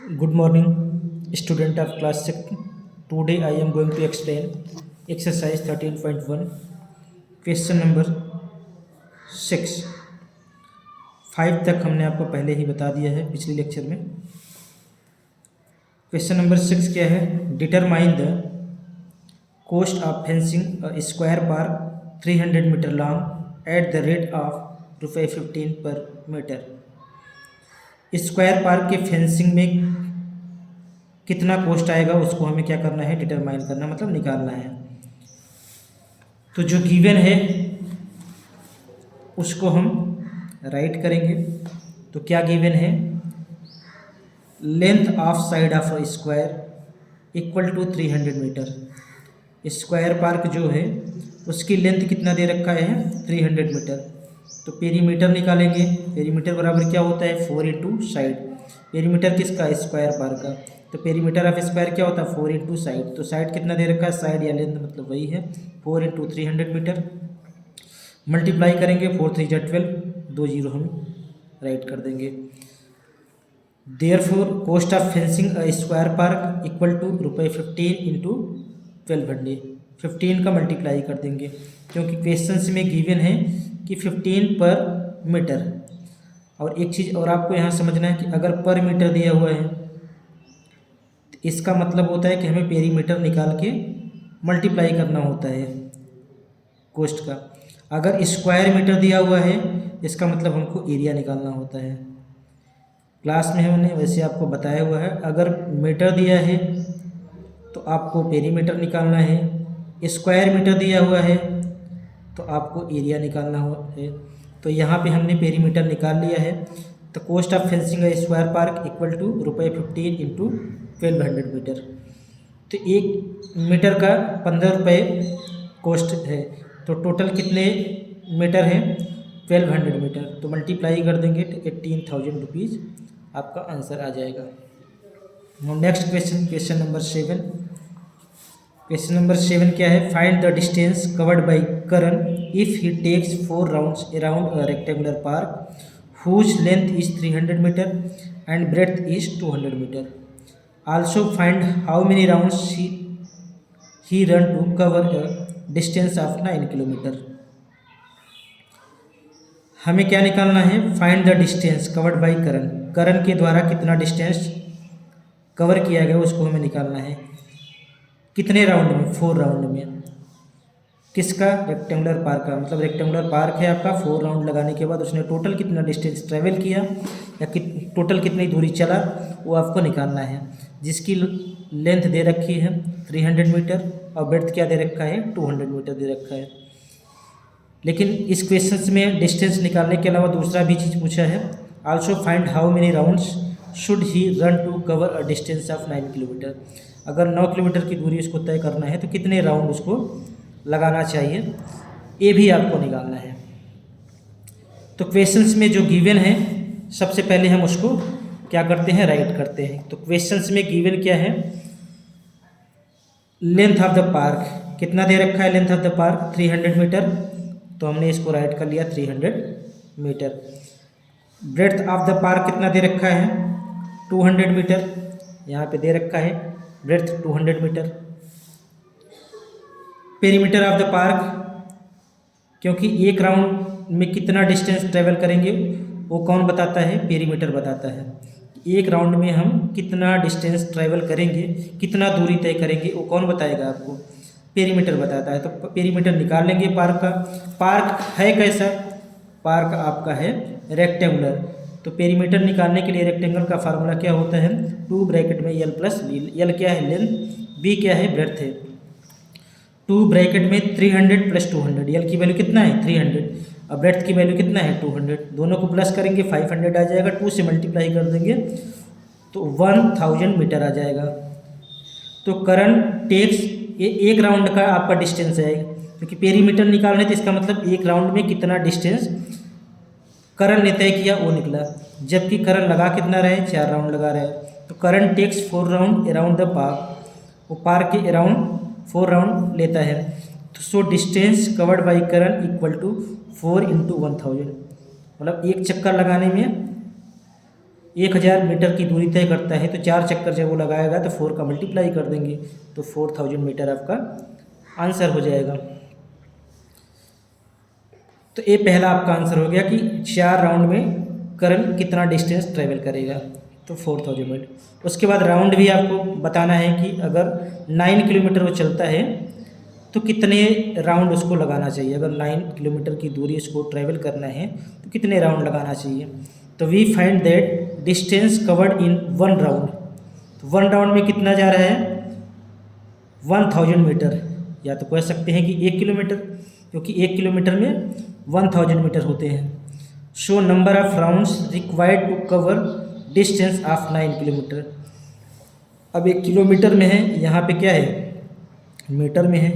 Good morning, student of class 6. Today I am going to explain exercise 13.1, question number 6. 5 तक हमने आपको पहले ही बता दिया है पिछले लेक्चर में. क्वेश्चन नंबर 6 क्या है? Determine the cost of fencing a square park 300 meter long at the rate of ₹15 per meter. Square park के फेंसिंग में कितना कॉस्ट आएगा उसको हमें क्या करना है? डिटरमाइन करना, मतलब निकालना है. तो जो गिवन है उसको हम राइट करेंगे. तो क्या गिवन है? Length of side of a square equal to 300 metre. Square park जो है उसकी लेंथ कितना दे रखा है? 300 मीटर. तो पेरीमीटर निकालेंगे. पेरीमीटर बराबर क्या होता है? 4 इंटू साइड. पेरीमीटर किसका? स्क्वायर पार्क का. तो पेरीमीटर ऑफ स्क्वायर क्या होता है? 4 इंटू साइड. तो साइड कितना दे रखा है? साइड या लेंथ मतलब वही है 4 इंटू 300 मीटर. मल्टीप्लाई करेंगे 4 3 12, 2 जीरो हम राइट कर देंगे. Therefore cost of fencing a square park equal to ₹15 into 1200. 15 का मल्टीप्लाई कर देंगे क्योंकि क्वेश्चन में गिवन है कि 15 पर मीटर. और एक चीज़ और आपको यहाँ समझना है कि अगर पर मीटर दिया हुआ है तो इसका मतलब होता है कि हमें पेरीमीटर निकाल के मल्टीप्लाई करना होता है कॉस्ट का. अगर स्क्वायर मीटर दिया हुआ है इसका मतलब हमको एरिया निकालना होता है. क्लास में हमने वैसे आपको बताया हुआ है, अगर मीटर दिया है तो आपको पेरीमीटर निकालना है. स्क्वायर मीटर दिया हुआ है तो आपको एरिया निकालना है. तो यहाँ पे हमने पेरीमीटर निकाल लिया है. तो cost of fencing a square park equal to ₹15 into 1200 metre. तो 1 मीटर का 15 रुपये कॉस्ट है. तो टोटल कितने मीटर हैं? 1200 मीटर. तो मल्टीप्लाई कर देंगे तो 18,000 रुपीज़ आपका आंसर आ जाएगा. Next question number 7. Question number 7 क्या है? Find the distance covered by Karan if he takes 4 rounds around a rectangular park whose length is 300 metre and breadth is 200 metre. Also find how many rounds he run to cover a distance of 9 kilometre. हमें क्या निकालना है? Find the distance covered by Karan. Karan के द्वारा कितना distance cover किया गया उसको हमें निकालना है. कितने राउंड में? 4 राउंड में. किसका? रेक्टेंगुलर पार्क का. मतलब रेक्टेंगुलर पार्क है आपका. 4 राउंड लगाने के बाद उसने टोटल कितना डिस्टेंस ट्रेवल किया या टोटल कितनी दूरी चला वो आपको निकालना है. जिसकी लेंथ दे रखी है 300 मीटर और ब्रेड्थ क्या दे रखा है? 200 मीटर दे रखा है. लेकिन इस क्वेश्चन में डिस्टेंस निकालने के अलावा दूसरा भी चीज़ पूछा है. Also find how many rounds should he run to cover a distance of 9 kilometre. अगर 9 किलोमीटर की दूरी उसको तय करना है तो कितने राउंड उसको लगाना चाहिए ये भी आपको निकालना है. तो क्वेश्चंस में जो गिवन है सबसे पहले हम उसको क्या करते हैं? राइट करते हैं. तो क्वेश्चंस में गिवन क्या है? लेंथ ऑफ द पार्क कितना दे रखा है? Length of the park 300 metre. तो हमने इसको राइट कर लिया 300 metre. Breadth of the park कितना दे रखा है? 200 मीटर. यहाँ पे दे रखा है breadth 200 metre. Perimeter of the park, क्योंकि एक राउंड में कितना डिस्टेंस ट्रेवल करेंगे वो कौन बताता है? पेरीमीटर बताता है. एक राउंड में हम कितना डिस्टेंस ट्रेवल करेंगे, कितना दूरी तय करेंगे वो कौन बताएगा आपको? पेरीमीटर बताता है. तो पेरीमीटर निकाल लेंगे पार्क का. पार्क है कैसा? पार्क आपका है रेक्टेंगुलर. तो पेरीमीटर निकालने के लिए रेक्टेंगल का फार्मूला क्या होता है? 2 ब्रैकेट में l प्लस बी. एल क्या है? लेंथ. बी क्या है? ब्रेड्थ है. 2 ब्रैकेट में 300 प्लस 200. एल की वैल्यू कितना है? 300. और ब्रेड्थ की वैल्यू कितना है? 200. दोनों को प्लस करेंगे 500 आ जाएगा. 2 से मल्टीप्लाई कर देंगे तो 1000 मीटर आ जाएगा. तो करंट टेक्स ये एक राउंड का आपका डिस्टेंस है क्योंकि पेरीमीटर निकालना है तो इसका मतलब एक राउंड में कितना डिस्टेंस करण ने तय किया वो निकला. जबकि करण लगा कितना रहे? 4 राउंड लगा रहे. तो करंट takes 4 round around the park. वो पार्क के अराउंड 4 राउंड लेता है. तो so distance covered by Karan equal to 4 into 1000. मतलब एक चक्कर लगाने में 1000 मीटर की दूरी तय करता है, तो 4 चक्कर जब वो लगाएगा तो 4 का मल्टीप्लाई कर देंगे, तो 4000 मीटर आपका आंसर हो जाएगा। तो ये पहला आपका आंसर हो गया कि 4 राउंड में करंट कितना डिस्टेंस ट्रेवल करेगा, तो 4000 मीटर। उसके बाद राउंड भी आपको बताना है कि अगर 9 किलोमीटर वो चलता है तो कितने राउंड उसको लगाना चाहिए। अगर 9 किलोमीटर की दूरी उसको ट्रैवल करना है तो कितने राउंड लगाना चाहिए। तो we find that distance covered in 1 round, तो 1 राउंड में कितना जा रहा है 1000 मीटर, या तो कह सकते हैं कि 1 किलोमीटर, क्योंकि 1 किलोमीटर में 1000 मीटर होते हैं। So number of rounds required to cover distance of 9 kilometre. अब 1 किलोमीटर में है, यहाँ पे क्या है मीटर में है,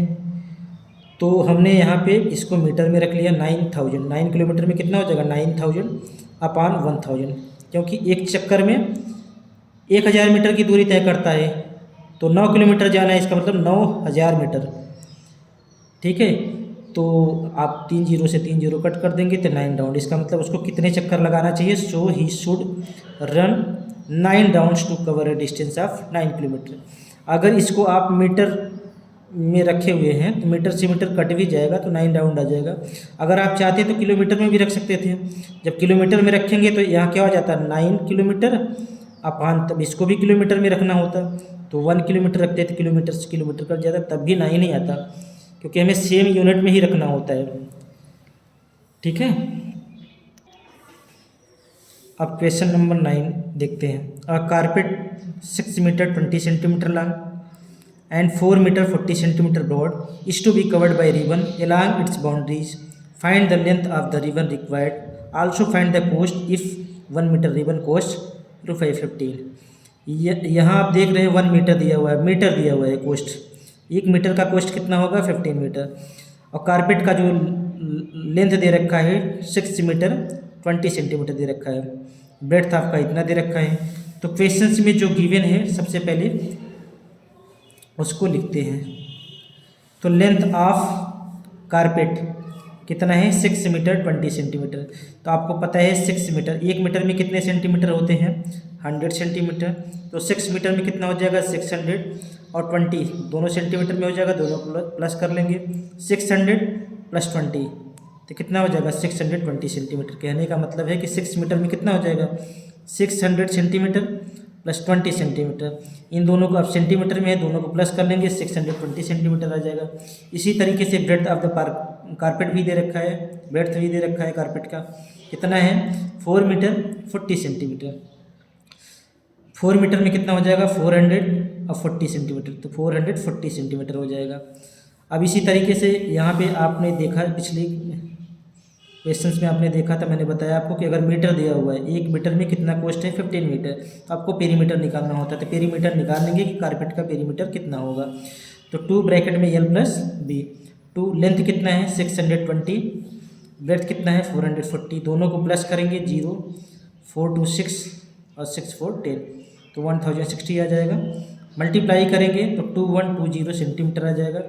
तो हमने यहाँ पे इसको मीटर में रख लिया 9000। 9 किलोमीटर में कितना हो जाएगा 9000 अपान 1000, क्योंकि एक चक्कर में 1000 मीटर की दूरी तय करता है, तो 9 किलोमीटर जाना है, इसका मतलब 9000 मीटर। ठीक है, तो आप 3 जीरो से 3 जीरो कट कर देंगे तो 9 राउंड, इसका मतलब उसको कितने चक्कर लगाना चाहिए। So he should run 9 rounds to cover a distance of 9 kilometre. अगर इसको आप मीटर में रखे हुए हैं तो मीटर से मीटर कट भी जाएगा तो 9 राउंड आ जाएगा। अगर आप चाहते तो किलोमीटर में भी रख सकते थे, जब किलोमीटर में रखेंगे तो यहाँ क्या हो जाता है 9 किलोमीटर अपान, तब इसको भी किलोमीटर में रखना होता, तो 1 किलोमीटर रखते तो किलोमीटर से किलोमीटर कट जाता, तब भी 9 नहीं आता, क्योंकि हमें सेम यूनिट में ही रखना होता है। ठीक है, अब क्वेश्चन नंबर 9 देखते हैं। A carpet 6 metre 20 centimetre long and 4 meter 40 centimeter broad is to be covered by ribbon along its boundaries. Find the length of the ribbon required. Also find the cost if 1 meter ribbon costs ₹5.15। यहाँ आप देख रहे हैं 1 metre दिया हुआ है, metre दिया हुआ है कोस्ट, 1 मीटर का कोस्ट कितना होगा 15 मीटर, और कारपेट का जो लेंथ दे रखा है 6 मीटर 20 सेंटीमीटर दे रखा है, ब्रेड्थ आपका इतना दे रखा है। तो क्वेश्चंस में जो गिवन है सबसे पहले उसको लिखते हैं। तो लेंथ ऑफ कारपेट कितना है 6 मीटर 20 सेंटीमीटर, तो आपको पता है 6 मीटर, 1 मीटर में कितने सेंटीमीटर होते हैं 100 सेंटीमीटर, तो 6 मीटर में कितना हो जाएगा 600 और 20 दोनों सेंटीमीटर में हो जाएगा, दोनों प्लस कर लेंगे, 600 + 20 तो कितना हो जाएगा 620 सेंटीमीटर। कहने का मतलब है कि 6 मीटर में कितना हो जाएगा 600 सेंटीमीटर + 20 सेंटीमीटर, इन दोनों को अब सेंटीमीटर में है, दोनों को प्लस कर लेंगे 620 सेंटीमीटर आ जाएगा। इसी तरीके से ब्रेड्थ ऑफ द कारपेट भी दे रखा है, ब्रेड्थ भी दे रखा है कारपेट का, कितना है 4 मीटर 40 सेंटीमीटर, 4 मीटर में कितना हो जाएगा 440 सेंटीमीटर, तो 440 सेंटीमीटर हो जाएगा। अब इसी तरीके से यहाँ पे आपने देखा पिछली क्वेश्चंस में आपने देखा था, मैंने बताया आपको कि अगर मीटर दिया हुआ है 1 मीटर में कितना कोस्ट है 15 मीटर, तो आपको पेरीमीटर निकालना होता है, तो पेरीमीटर निकालेंगे कि कारपेट का पेरीमीटर कितना होगा। तो 2 ब्रैकेट में L + B, 2 लेंथ कितना है 620, ब्रेड्थ कितना है 440, दोनों को प्लस करेंगे 0 4 2 6 और 6 4 10, तो 1060 आ जाएगा। मल्टीप्लाई करेंगे तो 2120 सेंटीमीटर आ जाएगा।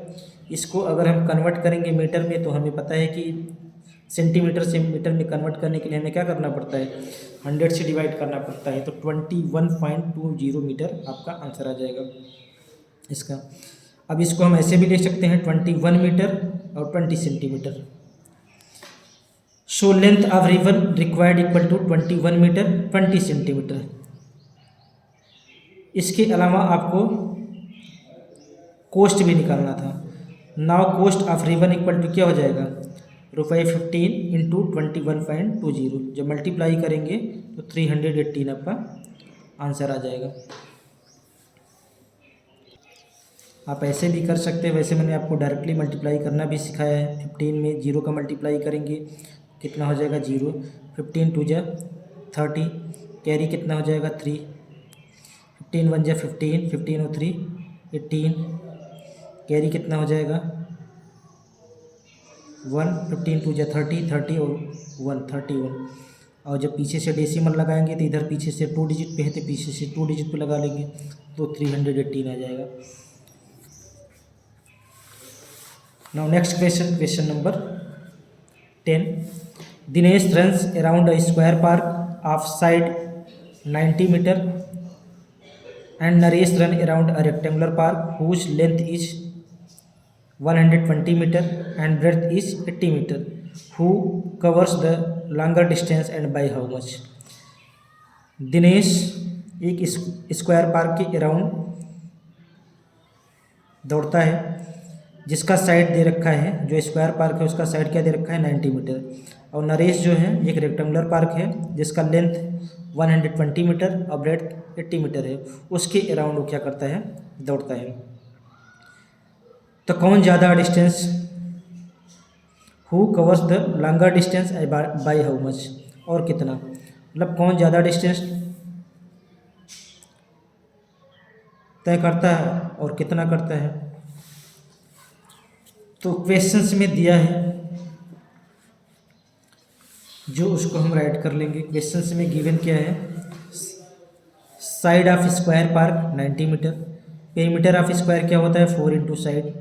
इसको अगर हम कन्वर्ट करेंगे मीटर में तो हमें पता है कि सेंटीमीटर से मीटर में कन्वर्ट करने के लिए हमें क्या करना पड़ता है 100 से डिवाइड करना पड़ता है, तो 21.20 मीटर आपका आंसर आ जाएगा इसका। अब इसको हम ऐसे भी लिख सकते हैं 21 मीटर और 20 centimetre. So length of ribbon required equal to 21 metre 20 centimetre. इसके अलावा आपको कोस्ट भी निकालना था। Now cost of ribbon equal to क्या हो जाएगा ₹15 × 21.20, जब मल्टीप्लाई करेंगे तो 318 आपका आंसर आ जाएगा। आप ऐसे भी कर सकते हैं, वैसे मैंने आपको डायरेक्टली मल्टीप्लाई करना भी सिखाया है। 15 में 0 का मल्टीप्लाई करेंगे कितना हो जाएगा 0, 15 2 जा 30, कैरी कितना हो जाएगा 3, 15 1 जा 15, 15 और 3 18, कैरी कितना हो जाएगा 1, 15 2 जा 30, 30 और 1 31, और जब पीछे से डेसिमल लगाएंगे तो इधर पीछे से 2 डिजिट पे है तो पीछे से 2 डिजिट पे लगा लेंगे तो 318 आ जाएगा। Now next question, question number 10। Dinesh runs around a square park of side 90 metre and Naresh run around a rectangular park whose length is 120 metre and breadth is 80 metre who covers the longer distance and by how much. Dinesh एक square park के around दौड़ता है जिसका side दे रखा है, जो square park है उसका साइड क्या दे रखा है 90 मीटर, और नरेश जो है एक रेक्टेंगुलर पार्क है जिसका लेंथ 120 मीटर और ब्रेड्थ 80 मीटर है, उसके अराउंड वो क्या करता है दौड़ता है। तो कौन ज़्यादा distance, who covers the longer distance by how much, और कितना, मतलब कौन ज़्यादा डिस्टेंस तय करता है और कितना करता है। तो क्वेश्चंस में दिया है जो उसको हम राइट कर लेंगे। क्वेश्चंस में गिवन क्या है, side of square park 90 metre, perimeter of square क्या होता है 4 इंटू साइड,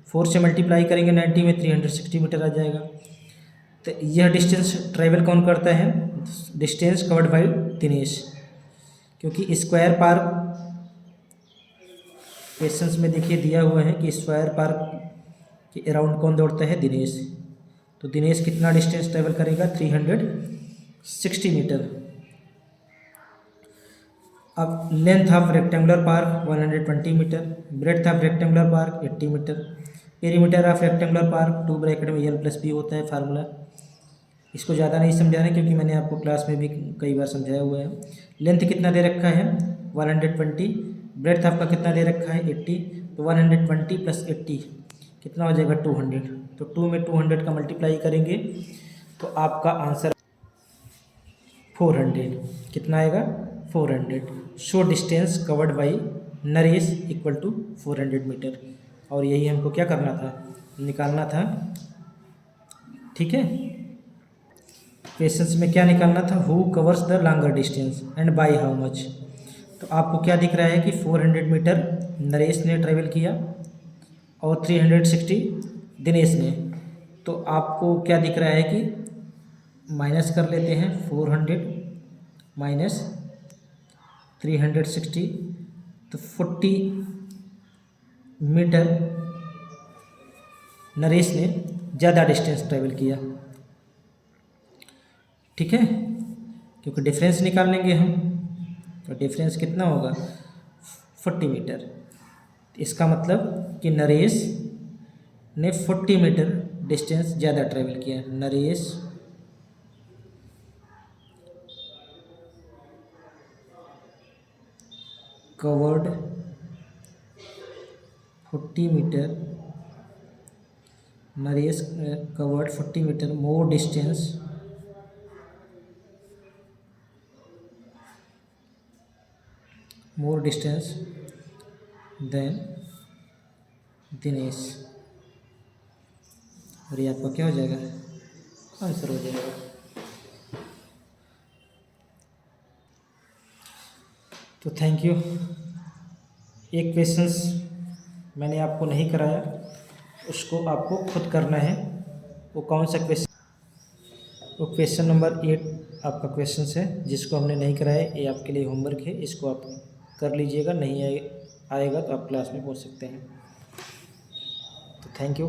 4 से मल्टीप्लाई करेंगे 90 में 360 मीटर आ जाएगा। तो यह डिस्टेंस ट्रेवल कौन करता है, डिस्टेंस कवर्ड बाय दिनेश, क्योंकि स्क्वायर पार्क क्वेश्चंस में देखिए दिया हुआ है कि स्क्वायर पार्क के अराउंड कौन दौड़ता है दिनेश, तो दिनेश कितना डिस्टेंस ट्रेवल करेगा 360 मीटर। अब length of rectangular park 120 metre, breadth of rectangular park 80 metre, perimeter of rectangular park 2 bracket में L+B होता है फार्मूला। इसको ज़्यादा नहीं समझाना क्योंकि मैंने आपको क्लास में भी कई बार समझाया हुआ है। लेंथ कितना दे रखा है 120, ब्रेड्थ आपका कितना दे रखा है 80, तो 120 प्लस 80 कितना हो जाएगा 200, तो 2 में 200 का मल्टीप्लाई करेंगे तो आपका आंसर 400, कितना आएगा 400। So distance covered by Naresh equal to 400 metre, और यही हमको क्या करना था, निकालना था। ठीक है, क्वेश्चंस में क्या निकालना था, who covers the longer distance and by how much. तो आपको क्या दिख रहा है कि 400 मीटर नरेश ने ट्रेवल किया और 360 दिनेश ने, तो आपको क्या दिख रहा है कि माइनस कर लेते हैं 400 माइनस 360, तो 40 मीटर नरेश ने ज़्यादा डिस्टेंस ट्रेवल किया। ठीक है, क्योंकि डिफरेंस निकालेंगे हम, तो डिफरेंस कितना होगा 40 मीटर। इसका मतलब कि नरेश ने 40 मीटर डिस्टेंस ज़्यादा ट्रेवल किया। Naresh covered 40 metre, Naresh covered 40 metre more distance than Dinesh, और ये आपका क्या हो जाएगा आंसर हो जाएगा। तो थैंक यू। एक क्वेश्चंस मैंने आपको नहीं कराया, उसको आपको खुद करना है। वो कौन सा क्वेश्चन, वो क्वेश्चन नंबर 8 आपका क्वेश्चन है जिसको हमने नहीं कराया। ये आपके लिए होमवर्क है, इसको आप कर लीजिएगा। नहीं आएगा तो आप क्लास में पूछ सकते हैं। तो थैंक यू।